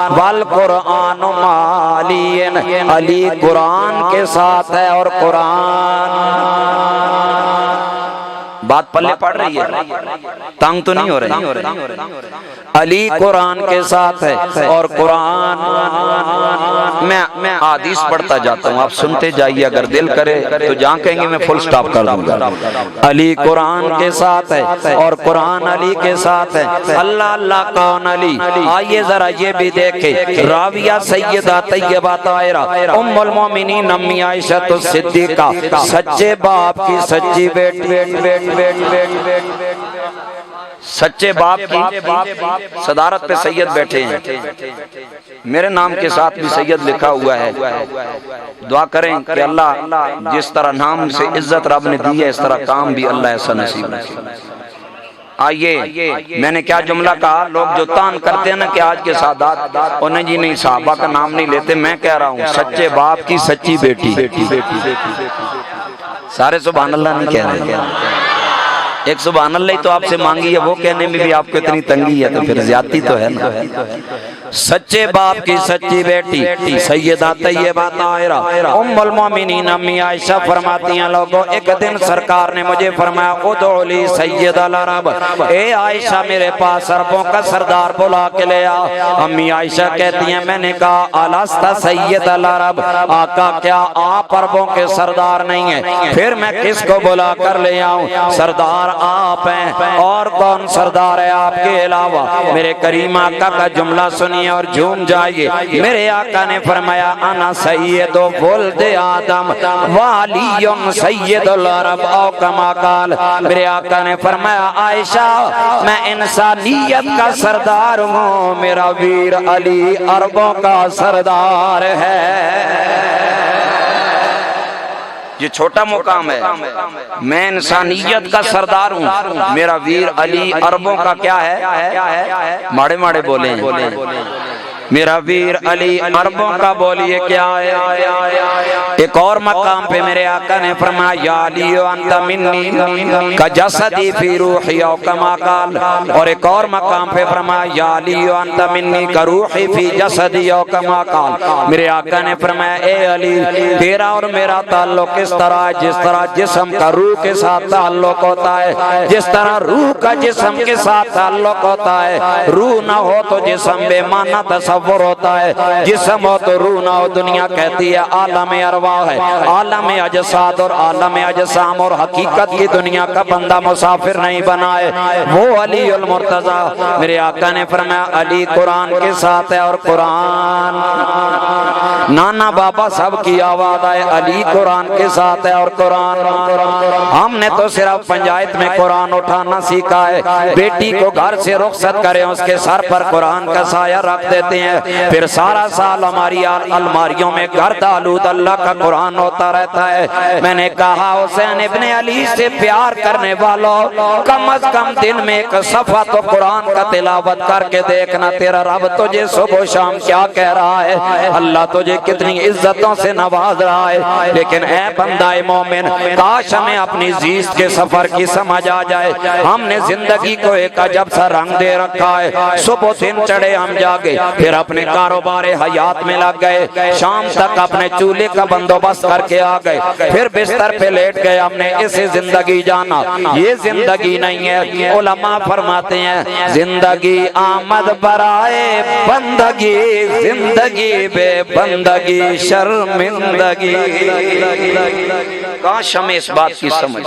والقرآن مالین، علی قرآن کے ساتھ ہے اور قرآن بات پلے پڑ رہی ہے، تنگ تو نہیں ہو رہی؟ علی قرآن کے ساتھ ہے اور قرآن، میں حدیث پڑھتا جاتا ہوں، آپ سنتے جائیے، اگر دل کرے تو جہاں کہیں گے میں فل سٹاپ کر دوں گا۔ علی قرآن کے ساتھ ہے اور قرآن علی کے ساتھ ہے۔ اللہ اللہ کون علی؟ آئیے ذرا یہ بھی دیکھیں، راویہ سیدہ طیبہ طاہرہ ام المومنین امی عائشہ الصدیقہ، سچے باپ کی سچی بیٹی، سچے باپ کی صدارت پہ سید بیٹھے ہیں، میرے نام کے ساتھ بھی سید لکھا ہوا ہے۔ دعا کریں کہ اللہ جس طرح نام سے عزت رب نے دی ہے اس طرح کام بھی اللہ ایسا نصیب کرے۔ آئیے، میں نے کیا جملہ کہا؟ لوگ جو تان کرتے ہیں نا کہ آج کے سادات انہیں جی نہیں صحابہ کا نام نہیں لیتے، میں کہہ رہا ہوں سچے باپ کی سچی بیٹی۔ سارے سبحان اللہ نہیں کہہ رہے، ایک سبحان اللہ ہی تو آپ سے مانگی ہے، وہ کہنے میں بھی آپ کو اتنی تنگی ہے تو پھر زیادتی تو ہے نا۔ سچے باپ کی سچی بیٹی سیدہ طیبہ طاہرہ ام المومنین امی عائشہ فرماتی ہیں، لوگوں ایک دن سرکار نے مجھے فرمایا ادعو لی سید العرب، اے عائشہ میرے پاس عربوں کا سردار بلا کے لے آ۔ امی عائشہ کہتی ہیں میں نے کہا الست سید العرب، آقا کیا آپ عربوں کے سردار نہیں ہیں؟ پھر میں کس کو بلا کر لے آؤں؟ سردار آپ ہیں، اور کون سردار ہے آپ کے علاوہ؟ میرے کریم آقا کا جملہ سنیے اور جھوم جائیے۔ میرے آقا نے فرمایا انا سید ولد آدم وعلی سید العرب او کما قال۔ میرے آقا نے فرمایا عائشہ میں انسانیت کا سردار ہوں، میرا ویر علی عربوں کا سردار ہے۔ یہ چھوٹا مقام ہے، میں انسانیت کا سردار ہوں، میرا ویر علی عربوں کا کیا ہے؟ ماڑے ماڑے بولیں، میرا ویر علی عربوں کا بولیے کیا ہے؟ ایک اور مقام پہ میرے آقا نے فرمایا یا علی انت منی کجسدی فی روحی او کما قال، اور ایک اور مقام پہ فرمایا یا علی انت منی کروحی فی جسدی او کما قال۔ میرے آقا نے فرمایا اے علی تیرا اور میرا تعلق اس طرح ہے جس طرح جسم کا روح کے ساتھ تعلق ہوتا ہے، جس طرح روح کا جسم کے ساتھ تعلق ہوتا ہے، روح نہ ہو تو جسم بے معنی تصور ہوتا ہے، جسم ہو تو روح نہ ہو۔ دنیا کہتی ہے عالم ارواح ہے، عالم اجساد اور عالم اجسام اور حقیقت کی دنیا کا بندہ مسافر نہیں بنا ہے، وہ علی المرتضی۔ میرے آقا نے فرمایا علی قرآن کے ساتھ ہے اور قرآن، نانا بابا سب کی آواز آئے علی قرآن کے ساتھ ہے اور قرآن۔ ہم نے تو صرف پنجائت میں قرآن اٹھانا سیکھا ہے، بیٹی کو گھر سے رخصت کریں اس کے سر پر قرآن کا سایہ رکھ دیتے ہیں، پھر سارا سال ہماری الماریوں میں گرد آلود اللہ کا قرآن ہوتا رہتا ہے۔ میں نے کہا حسین ابن علی سے پیار کرنے والوں کم از کم دن میں ایک صفحہ تو قرآن کا تلاوت کر کے دیکھنا، تیرا رب تجھے صبح و شام کیا کہہ رہا ہے، اللہ تجھے کتنی عزتوں سے نواز رہا ہے۔ لیکن اے بندہ مومن کاش ہمیں اپنی زیست کے سفر کی سمجھ آ جائے۔ ہم نے زندگی کو ایک عجب سا رنگ دے رکھا ہے، صبح دن چڑھے ہم جاگے، پھر اپنے کاروبار حیات میں لگ گئے، شام تک اپنے چولہے کا بندوبست کر کے آ گئے، پھر بستر پہ لیٹ گئے، ہم نے اسے زندگی جانا۔ یہ زندگی نہیں ہے۔ علماء فرماتے ہیں زندگی آمد برائے بندگی، زندگی بے بندگی شرمندگی۔ کاش ہمیں اس بات کی سمجھ،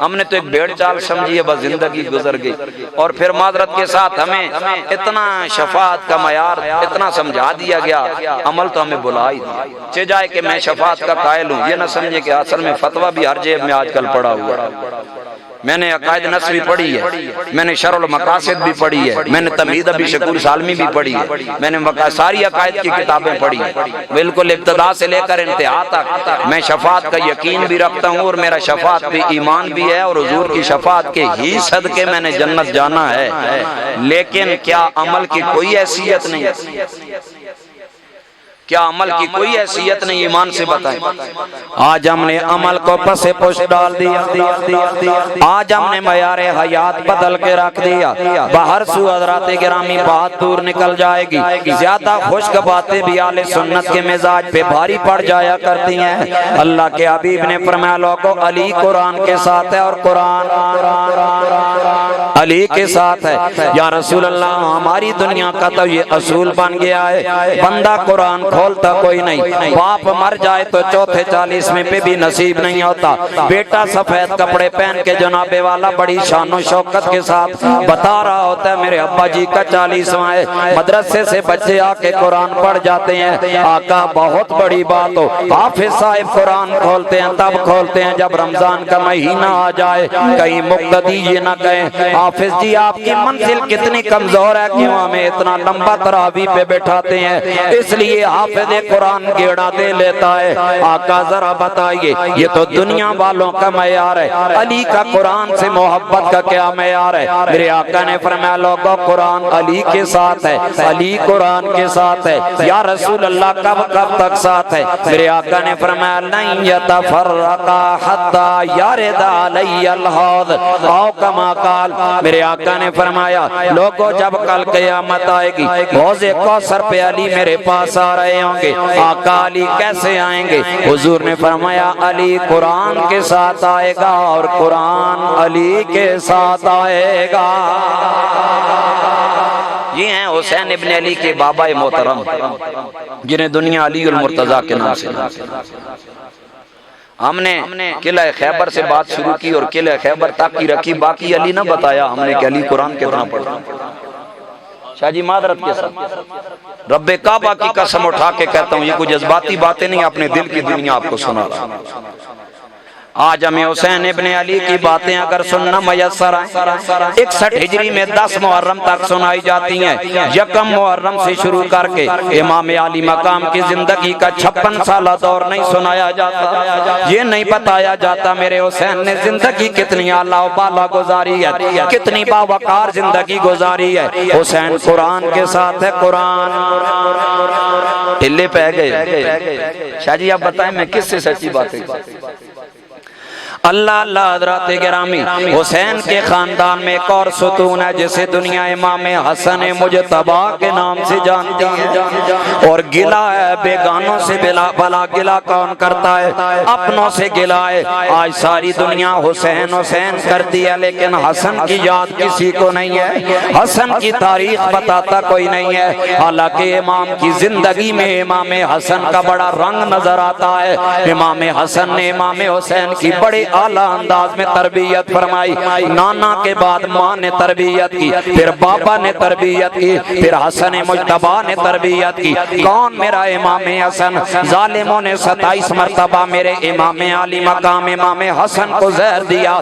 ہم نے تو ایک بھیڑ چال سمجھی ہے، بس زندگی گزر گئی، اور پھر معذرت کے ساتھ ہمیں اتنا شفاعت کا معیار اتنا سمجھا دیا گیا، عمل تو ہمیں بلا ہی دیا۔ چہ جائے کہ میں شفاعت کا قائل ہوں، یہ نہ سمجھے کہ اصل میں فتویٰ بھی ہر جیب میں آج کل پڑا ہوا۔ میں نے عقائد نصفی پڑھی ہے، میں نے شرح المقاصد بھی پڑھی ہے، میں نے تمہید ابی شکور سالمی بھی پڑھی ہے، میں نے ساری عقائد کی کتابیں پڑھی ہیں، بالکل ابتدا سے لے کر انتہا تک۔ میں شفاعت کا یقین بھی رکھتا ہوں اور میرا شفاعت بھی ایمان بھی ہے، اور حضور کی شفاعت کے ہی صدقے میں نے جنت جانا ہے، لیکن کیا عمل کی کوئی حیثیت نہیں؟ کیا عمل کی کوئی حیثیت نہیں، ایمان سے بتائیں۔ آج ہم نے عمل کو پس پش ڈال دیا، آج ہم نے معیار حیات بدل کے رکھ دیا۔ باہر سو حضرات گرامی بات دور نکل جائے گی، زیادہ خشک باتیں بھی اہل سنت کے مزاج پہ بھاری پڑ جایا کرتی ہیں۔ اللہ کے حبیب نے فرمایا لوگو علی قرآن کے ساتھ ہے اور قرآن علی کے ساتھ ہے۔ یا رسول اللہ ہماری دنیا کا تو یہ اصول بن گیا ہے، بندہ قرآن کھولتا کوئی نہیں، باپ مر جائے تو چوتھے 40ویں پہ بھی نصیب نہیں ہوتا، بیٹا سفید کپڑے پہن کے جناب والا بڑی شان و شوکت کے ساتھ بتا رہا ہوتا ہے میرے ابا جی کا 40واں ہے، مدرسے سے بچے آ کے قرآن پڑھ جاتے ہیں۔ آقا بہت بڑی بات ہو، حافظ صاحب قرآن کھولتے ہیں تب کھولتے ہیں جب رمضان کا مہینہ آ جائے، کہیں مقتدی یہ نہ کہیں حافظ جی آپ کی منزل کتنی کمزور ہے، کیوں ہمیں اتنا لمبا تراویح پہ بٹھاتے ہیں؟ اس لیے حافظ قرآن گیڑا دے لیتا ہے۔ آقا ذرا بتائیے یہ تو دنیا والوں کا معیار ہے، علی کا قرآن سے محبت کا کیا معیار ہے؟ میرے آقا نے فرمایا لوگوں قرآن علی کے ساتھ ہے، علی قرآن کے ساتھ ہے۔ یا رسول اللہ کب تک ساتھ ہے؟ میرے آقا نے فرمایا لن یتفرقا حتی یرد علی الحوض او کما قال۔ میرے آقا نے فرمایا لوگوں جب کل قیامت آئے گی حوض کوثر پہ علی میرے پاس آ رہے ہوں گے۔ آقا علی کیسے آئیں گے؟ حضور نے فرمایا علی قرآن کے ساتھ آئے گا اور قرآن علی کے ساتھ آئے گا۔ یہ ہیں حسین ابن علی کے بابا محترم جنہیں دنیا علی المرتضی کے نام سے۔ ہم نے قلعہ خیبر سے بات شروع کی اور قلعہ خیبر تک کی رکھی، باقی علی نہ بتایا ہم نے کہ علی قرآن کتنا پڑھا۔ شاہ جی معذرت کے ساتھ رب کعبہ کی قسم اٹھا کے کہتا ہوں یہ کوئی جذباتی باتیں نہیں، اپنے دل کی دنیا آپ کو سنا رہا ہوں۔ آج ہمیں حسین ابن علی کی باتیں اگر سننا میسر ہے 61 ہجری میں 10 محرم تک سنائی جاتی ہیں، یکم محرم سے شروع کر کے امام علی مقام کی زندگی کا 56 سالہ دور نہیں سنایا جاتا، یہ نہیں بتایا جاتا میرے حسین نے زندگی کتنی اعلیٰ و بالا گزاری ہے، کتنی باوقار زندگی گزاری ہے۔ حسین قرآن کے ساتھ ہے، قرآن ٹھلے پہ گئے۔ شاہ جی آپ بتائیں میں کس سے سچی باتیں اللہ اللہ حضرات گرامی حسین کے خاندان میں ایک اور ستون ہے جسے دنیا امام حسن مجتبی کے نام سے جانتی ہے، اور گلہ ہے بیگانوں سے بلا گلہ کون کرتا ہے؟ اپنوں سے گلہ ہے۔ آج ساری دنیا حسین حسین کرتی ہے لیکن حسن کی یاد کسی کو نہیں ہے، حسن کی تاریخ بتاتا کوئی نہیں ہے۔ حالانکہ امام کی زندگی میں امام حسن کا بڑا رنگ نظر آتا ہے۔ امام حسن نے امام حسین کی بڑے اعلیٰ انداز میں تربیت فرمائی، نانا کے بعد ماں نے تربیت کی، پھر بابا نے تربیت کی، پھر حسن مجتبی نے تربیت کی۔ کون؟ میرا امام حسن۔ ظالموں نے 27 مرتبہ میرے امام علی مقام امام حسن کو زہر دیا،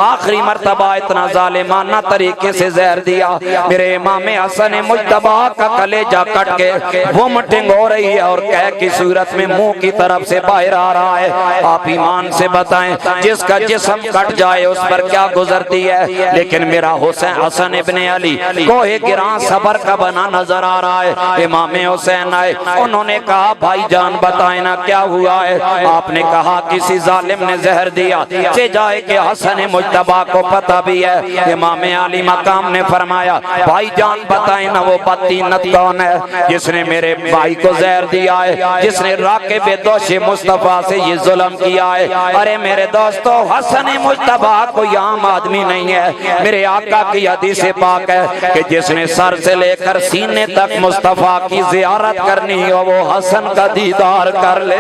آخری مرتبہ اتنا ظالمانہ طریقے سے زہر دیا میرے امام حسن مجتبی کا کلیجہ کٹ کے وومٹنگ ہو رہی ہے اور کہہ کی صورت میں منہ کی طرف سے باہر آ رہا ہے۔ آپ ایمان سے بتائیں جس کا جسم کٹ جائے اس پر کیا گزرتی ہے، لیکن میرا حسن ابن علی کوہ گراں صبر کا بنا نظر آ رہا ہے۔ امام حسین آئے، انہوں نے کہا بھائی جان بتائیں نا کیا ہوا ہے؟ آپ نے کہا کسی ظالم نے زہر دیا، سے جائے کہ حسن مجتبی کو پتہ بھی ہے۔ امام علی مقام نے فرمایا بھائی جان بتائیں نا وہ بدتینت کون ہے جس نے میرے بھائی کو زہر دیا ہے، جس نے راکب دوش مصطفیٰ سے یہ ظلم کیا ہے؟ ارے میرے دوستو حسن مجتبی کوئی عام آدمی نہیں ہے، میرے آقا کی حدیث پاک ہے کہ جس نے سر سے لے کر سینے تک مصطفیٰ کی زیارت کرنی ہو وہ حسن کا دیدار کر لے،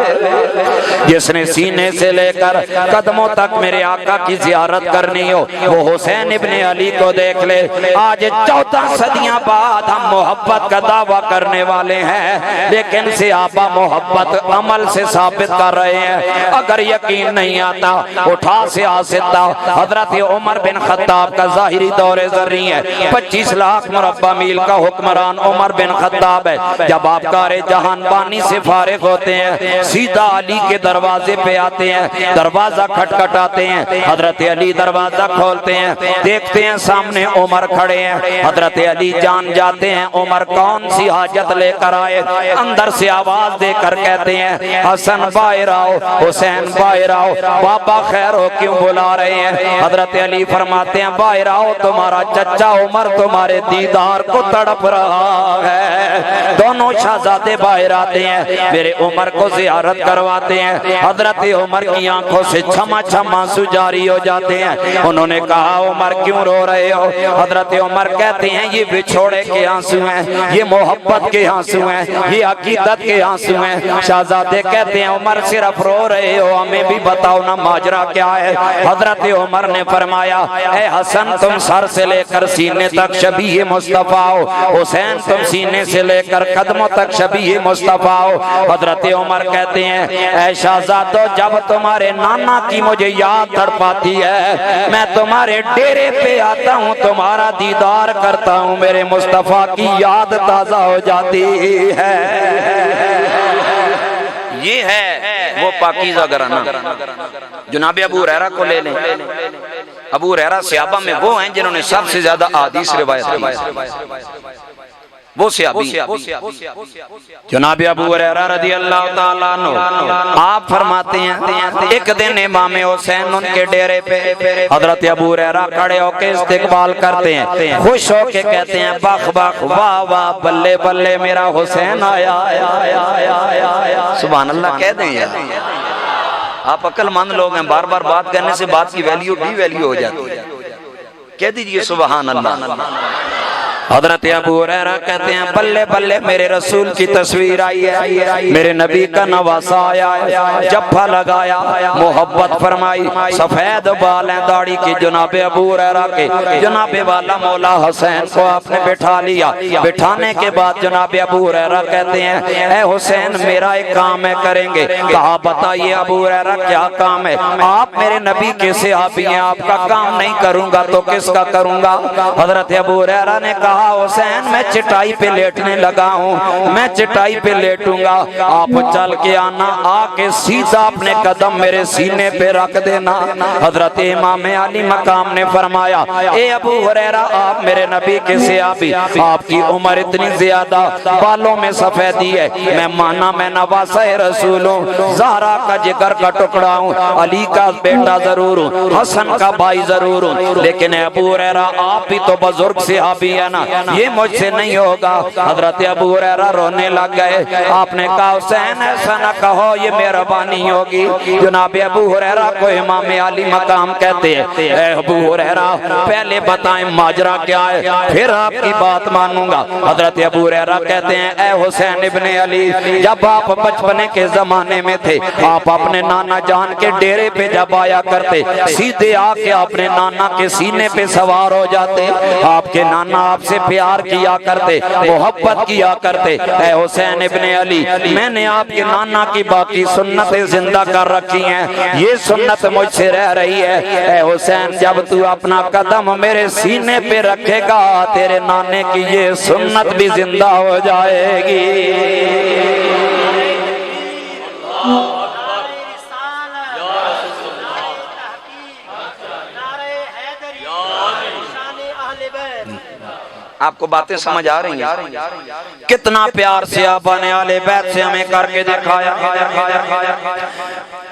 جس نے سینے سے لے کر قدموں تک میرے آقا کی زیارت کرنی ہو وہ حسین ابن علی کو دیکھ لے۔ آج 14 صدیاں بعد ہم محبت کا دعویٰ کرنے والے ہیں لیکن صحابہ محبت عمل سے ثابت کر رہے ہیں۔ اگر یقین نہیں آتا اٹھا سے آستا حضرت عمر بن خطاب کا ظاہری دور زرعی ہے، 25 لاکھ مربع میل کا حکمران عمر بن خطاب ہے۔ جب آپ کار جہان بانی سے فارغ ہوتے ہیں سیدھا علی کے دروازے پہ آتے ہیں، دروازہ کھٹکھٹاتے ہیں، حضرت علی دروازہ کھولتے ہیں، دیکھتے ہیں سامنے عمر کھڑے ہیں۔ حضرت علی جان جاتے ہیں عمر کون سی حاجت لے کر آئے، اندر سے آواز دے کر کہتے ہیں حسن باہر آؤ، حسین باہر آؤ، بابا خیر ہو کیوں بلا رہے ہیں؟ حضرت علی فرماتے ہیں باہر آؤ، تمہارا چچا عمر تمہارے دیدار کو تڑپ رہا ہے۔ دونوں شہزادے باہر آتے ہیں، میرے عمر کو زیارت کرواتے ہیں۔ حضرت عمر کی آنکھوں سے چھما چھما آنسو جاری ہو جاتے ہیں۔ انہوں نے کہا عمر کیوں رو رہے ہو؟ حضرت عمر کہتے ہیں یہ بچھوڑے کے آنسو ہیں، یہ محبت کے آنسو ہیں، یہ عقیدت کے آنسو ہیں۔ شہزادے کہتے ہیں عمر صرف رو رہے ہو، ہمیں بھی بتاؤ نا ماجرا کیا ہے؟ حضرت عمر نے فرمایا اے حسن تم سر سے لے کر سینے تک شبیہ مصطفیٰ ہو، حسین تم سینے سے لے کر قدموں تک شبیہ مصطفیٰ ہو۔ حضرت عمر کہتے ہیں اے شہزادو جب تمہارے نانا کی مجھے یاد تڑپاتی ہے میں تمہارے ڈیرے پہ آتا ہوں، تمہارا دیدار کرتا ہوں، میرے مصطفیٰ کی یاد تازہ ہو جاتی ہے۔ یہ ہے وہ پاکیزہ گھرانہ۔ جناب ابو ہریرہ کو لے لیں، ابو ہریرہ صحابہ میں وہ ہیں جنہوں نے سب سے زیادہ احادیث روایت کی، وہ صحابی جناب ابو ہریرہ رضی اللہ تعالیٰ عنہ۔ آپ فرماتے ہیں ایک دن امام حسین ان کے ڈیرے پہ حضرت ابو ہریرہ کھڑے ہو کے استقبال کرتے ہیں، خوش ہو کے کہتے ہیں بخ بخ واہ واہ بلے بلے میرا حسین آیا۔ سبحان اللہ کہہ دیں یار، آپ عقل مند لوگ ہیں، بار بار بات کرنے سے بات کی ویلیو بھی ویلیو ہو جاتی ہے، کہہ دیجئے سبحان اللہ۔ حضرت ابو ہریرہ کہتے ہیں بلے بلے میرے رسول کی تصویر آئی ہے، میرے نبی کا نواسا آیا ہے، جبھا لگایا، محبت فرمائی، سفید بال ہیں داڑھی کی جناب ابو ہریرہ کے، جناب والا مولا حسین کو آپ نے بٹھا لیا۔ بٹھانے کے بعد جناب ابو ہریرہ کہتے ہیں اے حسین میرا ایک کام ہے کریں گے؟ کہا بتائیے ابو ہریرہ کیا کام ہے؟ آپ میرے نبی کے صحابی ہیں، آپ کا کام نہیں کروں گا تو کس کا کروں گا؟ حضرت ابو ہریرہ نے کہا حسین میں چٹائی پہ لیٹنے لگا ہوں، میں چٹائی پہ لیٹوں گا، آپ چل کے آنا، آ کے سیدھا اپنے قدم میرے سینے پہ رکھ دینا۔ حضرت امام علی مقام نے فرمایا اے ابو ہریرہ آپ میرے نبی کے صحابی، آپ کی عمر اتنی زیادہ، بالوں میں سفیدی ہے، میں مانا میں نواسہ رسول ہوں، زہرا کا جگر کا ٹکڑا ہوں، علی کا بیٹا ضرور ہوں، حسن کا بھائی ضرور ہوں، لیکن ابو ہریرہ آپ بھی تو بزرگ صحابی ہے نا، یہ مجھ سے نہیں ہوگا۔ حضرت ابو ہریرہ رونے لگ گئے۔ آپ نے کہا حسین ایسا نہ کہو، یہ مہربانی ہوگی۔ جناب ابو ہریرہ کو امام علی مقام کہتے ہیں اے ابو ہریرہ پہلے بتائیں ماجرا کیا ہے، پھر آپ کی بات مانوں گا۔ حضرت ابو ہریرہ کہتے ہیں اے حسین ابن علی جب آپ بچپنے کے زمانے میں تھے آپ اپنے نانا جان کے ڈیرے پہ جب آیا کرتے سیدھے آ کے اپنے نانا کے سینے پہ سوار ہو جاتے، آپ کے نانا آپ سے پیار کیا کرتے، محبت کیا کرتے۔ اے حسین ابن علی میں نے آپ کے نانا کی باقی سنتیں زندہ کر رکھی ہیں، یہ سنت مجھ سے رہ رہی ہے۔ اے حسین جب تو اپنا قدم میرے سینے پہ رکھے گا تیرے نانے کی یہ سنت بھی زندہ ہو جائے گی۔ آپ کو باتیں سمجھ آ رہی ہیں؟ کتنا پیار سے آبا نے اہل بیت سے ہمیں کر کے دکھایا۔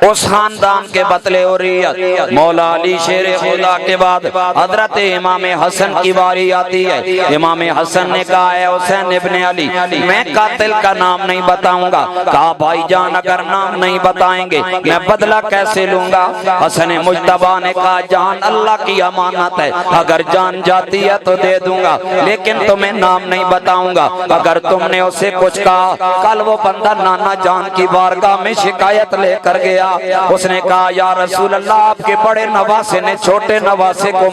اس خاندان کے بطلے اوریت مولا علی شیر خدا کے بعد حضرت امام حسن کی باری آتی ہے۔ امام حسن نے کہا اے حسین ابن علی میں قاتل کا نام نہیں بتاؤں گا۔ کہا بھائی جان اگر نام نہیں بتائیں گے میں بدلہ کیسے لوں گا؟ حسن مجتبیٰ نے کہا جان اللہ کی امانت ہے، اگر جان جاتی ہے تو دے دوں گا، لیکن تمہیں نام نہیں بتاؤں گا۔ اگر تم نے اسے کچھ کہا کل وہ بندہ نانا جان کی بارگاہ میں شکایت لے کر گیا اس نے کہا یا رسول اللہ آپ کے بڑے نواسے نے چھوٹے نواسے کو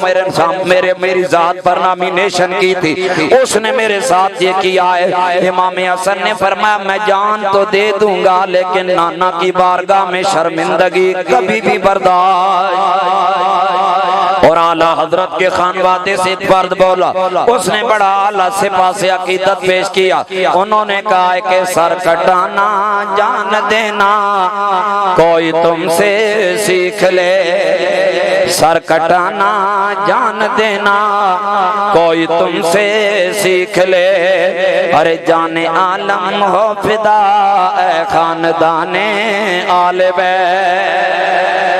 میری ذات پر نامینیشن کی تھی، اس نے میرے ساتھ یہ کیا ہے۔ امام حسن نے فرمایا میں جان تو دے دوں گا لیکن نانا کی بارگاہ میں شرمندگی کبھی بھی برداشت۔ اور اعلیٰ حضرت کے خانوادے سے ایک فرد بولا، اس نے بڑا اعلیٰ سپاہ سے عقیدت پیش کیا، انہوں نے کہا کہ سر کٹانا جان دینا کوئی تم سے سیکھ لے، سر کٹانا جان دینا کوئی تم سے سیکھ لے، ارے جان عالم ہو فدا اے خاندان آل بیت۔